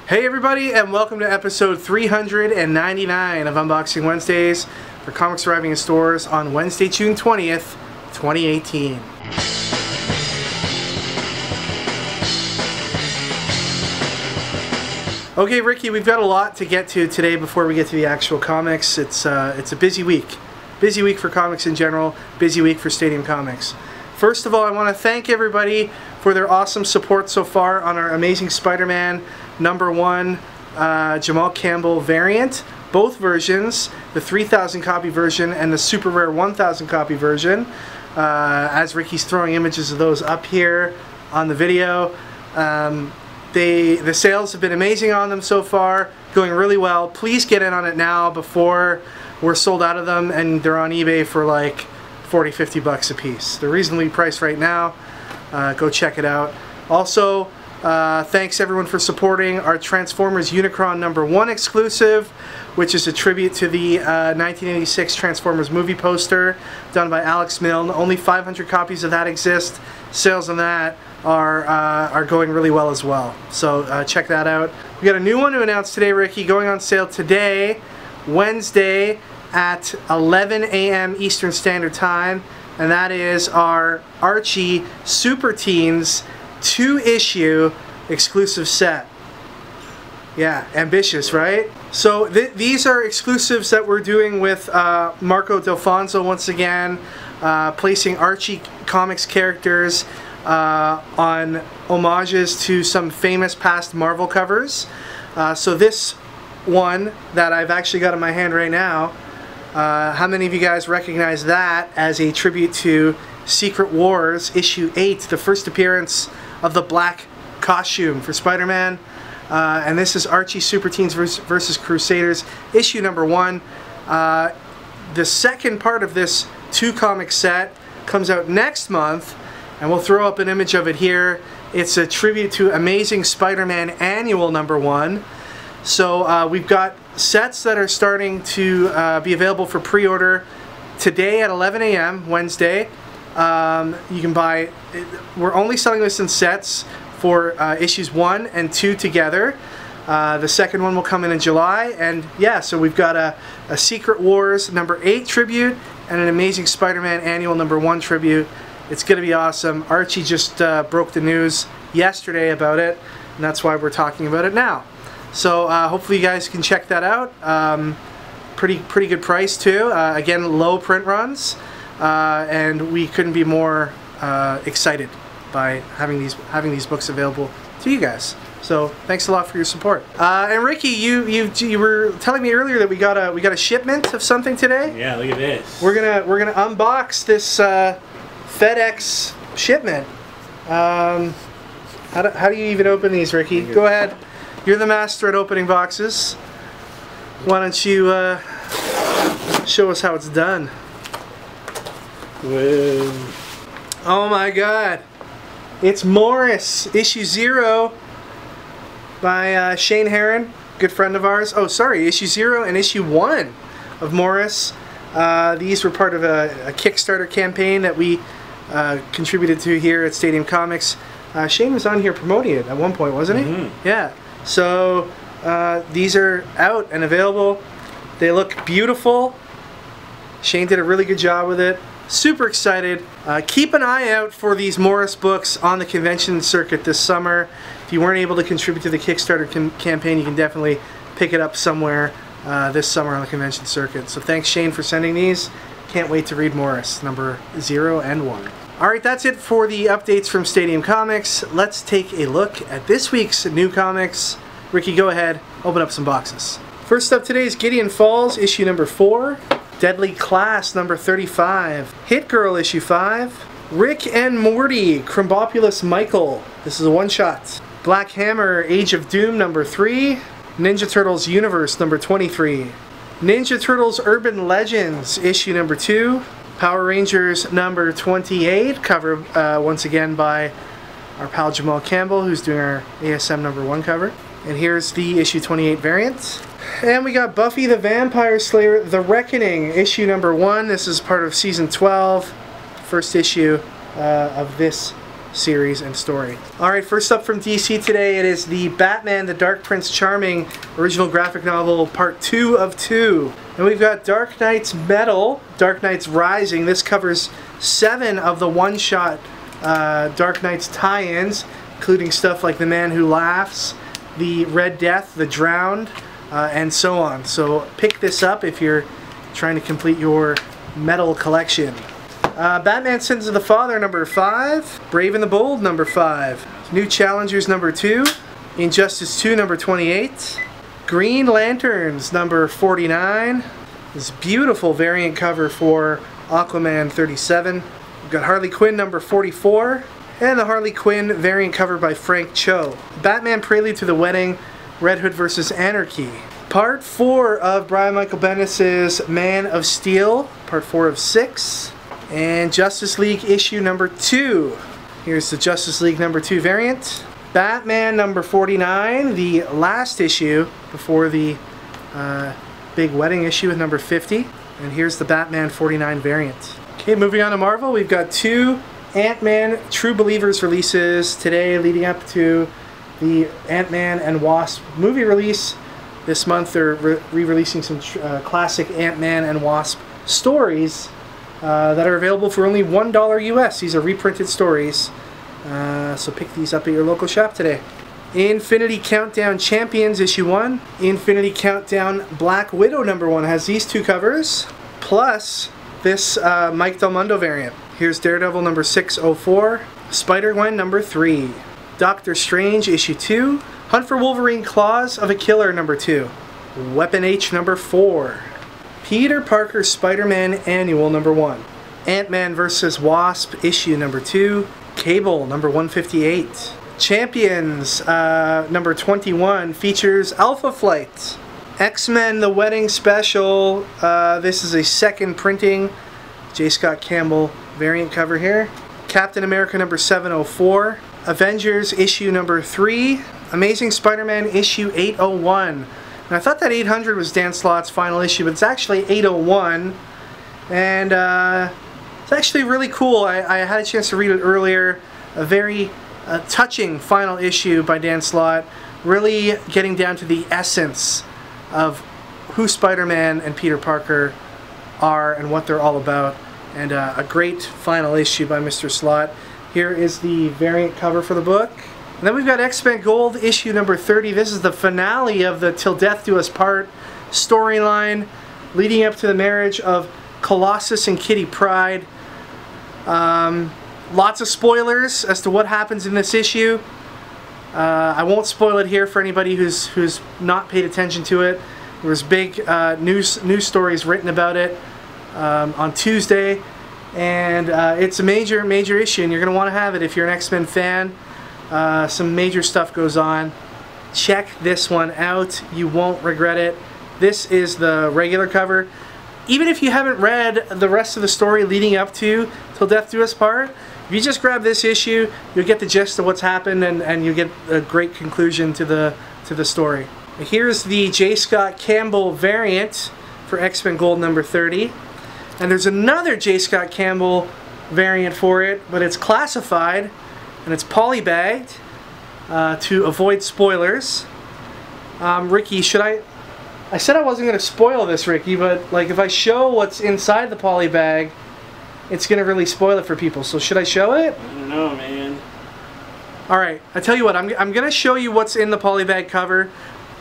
Hey everybody, and welcome to episode 399 of Unboxing Wednesdays for comics arriving in stores on Wednesday, June 20th, 2018. Okay, Ricky, we've got a lot to get to today before we get to the actual comics. It's a busy week. Busy week for comics in general, busy week for Stadium Comics. First of all, I want to thank everybody for their awesome support so far on our Amazing Spider-Man #1 Jamal Campbell variant. Both versions, the 3,000 copy version and the super rare 1,000 copy version. As Ricky's throwing images of those up here on the video. The sales have been amazing on them so far, going really well. Please get in on it now before we're sold out of them and they're on eBay for like 40-50 bucks a piece. They're reasonably priced right now. Go check it out. Also, thanks everyone for supporting our Transformers Unicron #1 exclusive, which is a tribute to the 1986 Transformers movie poster done by Alex Milne. Only 500 copies of that exist. Sales on that are going really well as well. So check that out. We got a new one to announce today, Ricky, going on sale today, Wednesday at 11 a.m. Eastern Standard Time, and that is our Archie Super Teens 2-issue exclusive set. Yeah, ambitious, right? So these are exclusives that we're doing with Marco Delfonso once again, placing Archie comics characters on homages to some famous past Marvel covers. So this one that I've actually got in my hand right now, how many of you guys recognize that as a tribute to Secret Wars issue 8, the first appearance of the black costume for Spider-Man? And this is Archie Super Teens versus Crusaders issue #1. The second part of this 2-comic set comes out next month, and we'll throw up an image of it here. It's a tribute to Amazing Spider-Man Annual #1. So we've got sets that are starting to be available for pre-order today at 11 a.m. Wednesday. You can buy, we're only selling this in sets for issues 1 and 2 together. The second one will come in July, and yeah, so we've got a Secret Wars #8 tribute and an Amazing Spider-Man Annual #1 tribute. It's going to be awesome. Archie just broke the news yesterday about it, and that's why we're talking about it now. So hopefully you guys can check that out. Pretty good price too. Again, low print runs, and we couldn't be more excited by having these books available to you guys. So thanks a lot for your support. And Ricky, you were telling me earlier that we got a shipment of something today. Yeah, look at this. We're gonna unbox this FedEx shipment. How do you even open these, Ricky? Go ahead. You're the master at opening boxes. Why don't you show us how it's done? Whoa. Oh my God! It's Morris, issue 0 by Shane Herron, good friend of ours. Oh, sorry, issue 0 and issue 1 of Morris. These were part of a Kickstarter campaign that we contributed to here at Stadium Comics. Shane was on here promoting it at one point, wasn't he? Mm-hmm. Yeah. So these are out and available. They look beautiful. Shane did a really good job with it. Super excited. Keep an eye out for these Morris books on the convention circuit this summer. If you weren't able to contribute to the Kickstarter campaign, you can definitely pick it up somewhere this summer on the convention circuit. So thanks, Shane, for sending these. Can't wait to read Morris #0 and 1. Alright, that's it for the updates from Stadium Comics. Let's take a look at this week's new comics. Ricky, go ahead, open up some boxes. First up today is Gideon Falls, issue #4. Deadly Class #35. Hit Girl issue 5. Rick and Morty, Crimbopulous Michael. This is a one-shot. Black Hammer, Age of Doom #3. Ninja Turtles Universe #23. Ninja Turtles Urban Legends issue #2. Power Rangers #28, cover once again by our pal Jamal Campbell, who's doing our ASM #1 cover. And here's the issue 28 variant. And we got Buffy the Vampire Slayer, The Reckoning, issue #1. This is part of season 12, first issue of this series and story. Alright, first up from DC today, it is the Batman the Dark Prince Charming original graphic novel part 2 of 2. And we've got Dark Knight's Metal, Dark Knight's Rising. This covers 7 of the one-shot Dark Knight's tie-ins, including stuff like The Man Who Laughs, The Red Death, The Drowned, and so on. So pick this up if you're trying to complete your metal collection. Batman Sins of the Father number 5, Brave and the Bold number 5, New Challengers number 2, Injustice 2 number 28, Green Lanterns number 49, this beautiful variant cover for AQUAMAN 37, we've got Harley Quinn number 44, and the Harley Quinn variant cover by Frank Cho. Batman Prelude to the Wedding, Red Hood vs. Anarchy. Part 4 of Brian Michael Bendis' Man of Steel, part 4 of 6. And Justice League issue number 2. Here's the Justice League number 2 variant. Batman number 49, the last issue before the big wedding issue with number 50. And here's the Batman 49 variant. Okay, moving on to Marvel, we've got 2 Ant-Man True Believers releases today leading up to the Ant-Man and Wasp movie release. This month they're re-releasing some classic Ant-Man and Wasp stories that are available for only $1 US. These are reprinted stories, so pick these up at your local shop today. Infinity Countdown Champions issue 1, Infinity Countdown Black Widow number 1 has these 2 covers, plus this Mike Del Mundo variant. Here's Daredevil number 604, Spider-Gwen number 3, Doctor Strange issue 2, Hunt for Wolverine Claws of a Killer number 2, Weapon H number 4, Peter Parker Spider-Man Annual number 1, Ant-Man vs. Wasp issue number 2, Cable number 158, Champions number 21 features Alpha Flight, X-Men The Wedding Special, this is a second printing, J. Scott Campbell variant cover here, Captain America number 704, Avengers issue number 3, Amazing Spider-Man issue 801. And I thought that 800 was Dan Slott's final issue, but it's actually 801. And it's actually really cool. I had a chance to read it earlier. A very touching final issue by Dan Slott, really getting down to the essence of who Spider-Man and Peter Parker are and what they're all about. And a great final issue by Mr. Slott. Here is the variant cover for the book. And then we've got X-Men Gold issue number 30. This is the finale of the Till Death Do Us Part storyline leading up to the marriage of Colossus and Kitty Pryde. Lots of spoilers as to what happens in this issue. I won't spoil it here for anybody who's not paid attention to it. There was big news stories written about it on Tuesday, and it's a major issue, and you're going to want to have it if you're an X-Men fan. Some major stuff goes on. Check this one out. You won't regret it. This is the regular cover. Even if you haven't read the rest of the story leading up to Till Death Do Us Part, if you just grab this issue, you'll get the gist of what's happened, and you'll get a great conclusion to the story. Here's the J. Scott Campbell variant for X-Men Gold number 30. And there's another J. Scott Campbell variant for it, but it's classified and it's polybagged to avoid spoilers. Ricky, should I said I wasn't going to spoil this, Ricky, but like if I show what's inside the poly bag, it's going to really spoil it for people. So should I show it? I don't know, man. Alright, I tell you what, I'm going to show you what's in the poly bag cover,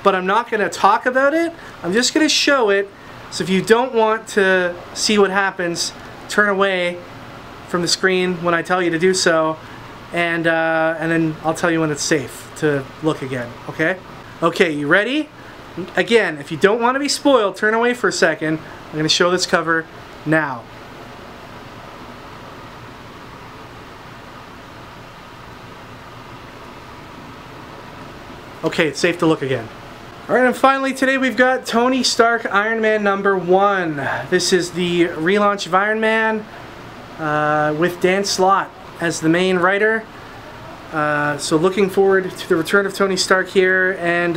but I'm not going to talk about it. I'm just going to show it. So if you don't want to see what happens, turn away from the screen when I tell you to do so, and then I'll tell you when it's safe to look again, okay? Okay, you ready? Again, if you don't want to be spoiled, turn away for a second. I'm going to show this cover now. Okay, it's safe to look again. Alright, and finally today we've got Tony Stark Iron Man number 1. This is the relaunch of Iron Man with Dan Slott as the main writer. So looking forward to the return of Tony Stark here and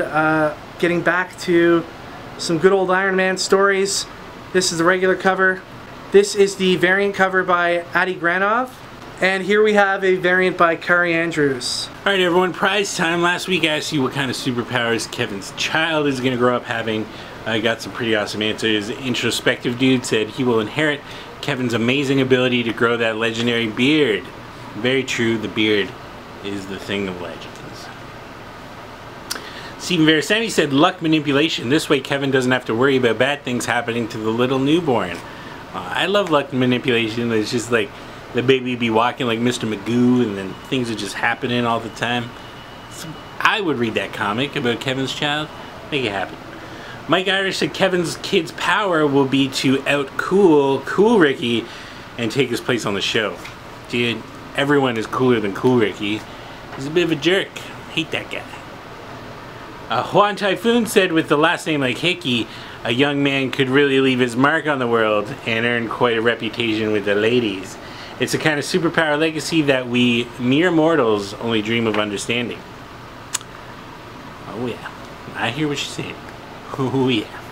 getting back to some good old Iron Man stories. This is the regular cover. This is the variant cover by Adi Granov. And here we have a variant by Kari Andrews. Alright everyone, prize time. Last week I asked you what kind of superpowers Kevin's child is going to grow up having. I got some pretty awesome answers. Introspective dude said he will inherit Kevin's amazing ability to grow that legendary beard. Very true, the beard is the thing of legends. Stephen Verasani said luck manipulation. This way Kevin doesn't have to worry about bad things happening to the little newborn. I love luck manipulation. It's just like the baby be walking like Mr. Magoo and then things are just happening all the time. So I would read that comic about Kevin's child. Make it happen. Mike Irish said Kevin's kid's power will be to out-cool Cool Ricky and take his place on the show. Dude, everyone is cooler than Cool Ricky. He's a bit of a jerk. Hate that guy. Juan Typhoon said with the last name like Hickey, a young man could really leave his mark on the world and earn quite a reputation with the ladies. It's a kind of superpower legacy that we mere mortals only dream of understanding. Oh yeah, I hear what you're saying. Oh yeah.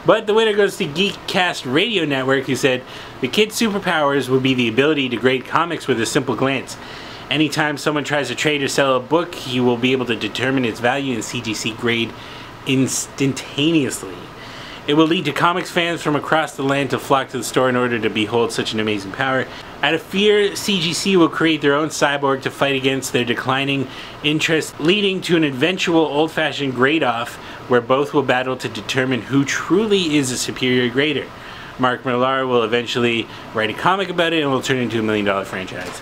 But the winner goes to Geekcast Radio Network, who said the kid's superpowers will be the ability to grade comics with a simple glance. Anytime someone tries to trade or sell a book, he will be able to determine its value in CGC grade instantaneously. It will lead to comics fans from across the land to flock to the store in order to behold such an amazing power. Out of fear, CGC will create their own cyborg to fight against their declining interest, leading to an eventual old-fashioned grade-off where both will battle to determine who truly is a superior grader. Mark Millar will eventually write a comic about it and will turn into $1 million franchise.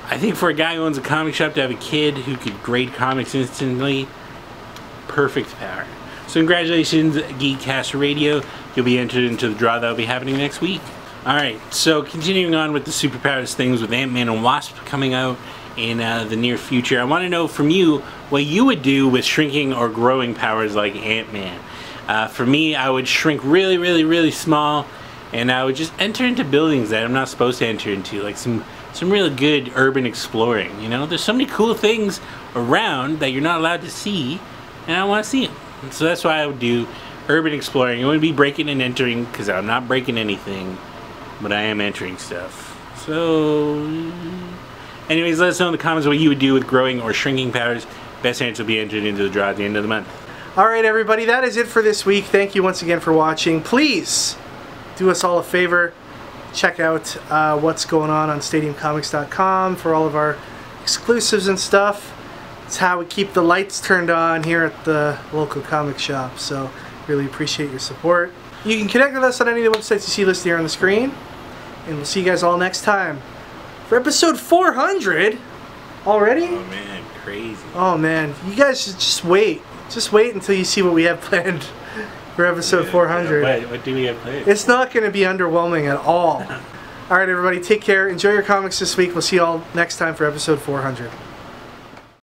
I think for a guy who owns a comic shop to have a kid who could grade comics instantly, perfect power. So congratulations, Geekcast Radio. You'll be entered into the draw that will be happening next week. Alright, so continuing on with the superpowers things with Ant-Man and Wasp coming out in the near future. I want to know from you what you would do with shrinking or growing powers like Ant-Man. For me, I would shrink really, really, really small, and I would just enter into buildings that I'm not supposed to enter into, like some really good urban exploring. You know, there's so many cool things around that you're not allowed to see, and I want to see them. So that's why I would do urban exploring. I wouldn't be breaking and entering, because I'm not breaking anything, but I am entering stuff. So anyways, let us know in the comments what you would do with growing or shrinking powers. Best answer will be entered into the draw at the end of the month. Alright everybody, that is it for this week. Thank you once again for watching. Please do us all a favor. Check out what's going on StadiumComics.com for all of our exclusives and stuff. It's how we keep the lights turned on here at the local comic shop, so really appreciate your support. You can connect with us on any of the websites you see listed here on the screen, and we'll see you guys all next time for episode 400 already. Oh man, crazy. Oh man, you guys should just wait until you see what we have planned for episode 400. What do we have planned? It's not going to be underwhelming at all. Alright everybody, take care, enjoy your comics this week. We'll see you all next time for episode 400.